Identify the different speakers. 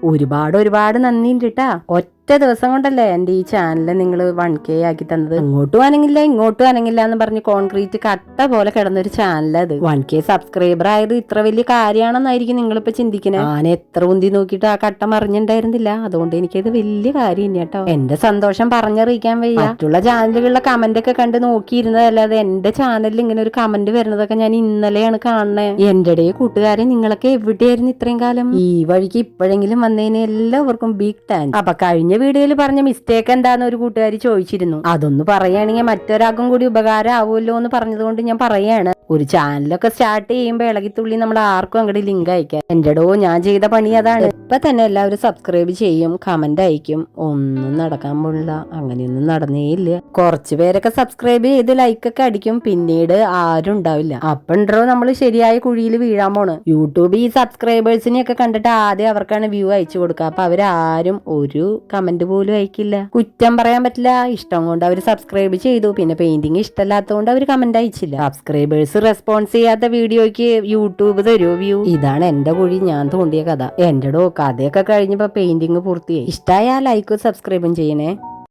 Speaker 1: ഒരുപാട് നന്ദിയുണ്ട് കേട്ടാ. ഒറ്റ ദിവസം കൊണ്ടല്ലേ എന്റെ ഈ ചാനലിൽ നിങ്ങൾ 1K ആക്കി തന്നത്. അങ്ങോട്ടും അനങ്ങില്ല എന്ന് പറഞ്ഞ് കോൺക്രീറ്റ് കട്ട പോലെ കിടന്നൊരു ചാനൽ അത്. 1K സബ്സ്ക്രൈബർ ആയത് ഇത്ര വലിയ കാര്യമാണെന്നായിരിക്കും നിങ്ങളിപ്പോ ചിന്തിക്കുന്നത്. ഞാൻ എത്ര ഉന്തി നോക്കിയിട്ട് ആ കട്ട മറിഞ്ഞിട്ടുണ്ടായിരുന്നില്ല. അതുകൊണ്ട് എനിക്കത് വലിയ കാര്യം കേട്ടോ. എന്റെ സന്തോഷം പറഞ്ഞറിയിക്കാൻ വയ്യ. മറ്റുള്ള ചാനലുകളിലെ കമന്റ് ഒക്കെ കണ്ട് നോക്കിയിരുന്നതല്ലാതെ എന്റെ ചാനലിൽ ഇങ്ങനെ ഒരു കമന്റ് വരുന്നതൊക്കെ ഞാൻ ഇന്നലെയാണ് കാണുന്നത്. എന്റെ കൂട്ടുകാരെ, നിങ്ങളൊക്കെ എവിടെയായിരുന്നു ഇത്രയും കാലം? ഈ വഴിക്ക് ഇപ്പോഴെങ്കിലും വന്നതിന് എല്ലാവർക്കും ബിഗ് താങ്ക്സ്. അപ്പൊ കഴിഞ്ഞ വീഡിയോയിൽ പറഞ്ഞ മിസ്റ്റേക്ക് എന്താന്ന് ഒരു കൂട്ടുകാരി ചോദിച്ചിരുന്നു. അതൊന്ന് പറയുകയാണെങ്കിൽ മറ്റൊരാൾക്കും കൂടി ഉപകാരം ആവുമല്ലോ എന്ന് പറഞ്ഞതുകൊണ്ട് ഞാൻ പറയാണ്. ഒരു ചാനലൊക്കെ സ്റ്റാർട്ട് ചെയ്യുമ്പോൾ ഇളകിത്തുള്ളി നമ്മൾ ആർക്കും അങ്ങോട്ട് ലിങ്ക് അയക്കാം. എന്റെടോ ഞാൻ ചെയ്ത പണി അതാണ്. ഇപ്പൊ തന്നെ എല്ലാവരും സബ്സ്ക്രൈബ് ചെയ്യും, കമന്റ് അയക്കും. ഒന്നും നടക്കാൻ പോണില്ല. അങ്ങനെയൊന്നും നടന്നേയില്ല. കുറച്ചു പേരൊക്കെ സബ്സ്ക്രൈബ് ചെയ്ത് ലൈക്കൊക്കെ അടിക്കും, പിന്നീട് ആരും ഉണ്ടാവില്ല. അപ്പണ്ടോ നമ്മൾ ശരിയായ കുഴിയിൽ വീഴാൻ പോണ്. യൂട്യൂബ് ഈ സബ്സ്ക്രൈബേഴ്സിനെയൊക്കെ കണ്ടിട്ട് ആദ്യം അവർക്കാണ് വ്യൂ അയച്ചു കൊടുക്കുക. അപ്പൊ അവരാരും ഒരു കമന്റ് പോലും അയക്കില്ല. കുറ്റം പറയാൻ പറ്റില്ല. ഇഷ്ടം കൊണ്ട് അവർ സബ്സ്ക്രൈബ് ചെയ്തു. പിന്നെ പെയിന്റിങ് ഇഷ്ടമല്ലാത്തതുകൊണ്ട് അവർ കമന്റ് അയച്ചില്ല. സബ്സ്ക്രൈബേഴ്സ് റെസ്പോൺസ് ചെയ്യാത്ത വീഡിയോയ്ക്ക് യൂട്യൂബ് തരൂ വ്യൂ. ഇതാണ് എന്റെ കുഴി ഞാൻ തോണ്ടിയ കഥ. എന്റെടോ കഥയൊക്കെ കഴിഞ്ഞപ്പോ പെയിന്റിങ് പൂർത്തിയായി. ഇഷ്ടമായ ലൈക്കും സബ്സ്ക്രൈബും ചെയ്യണേ.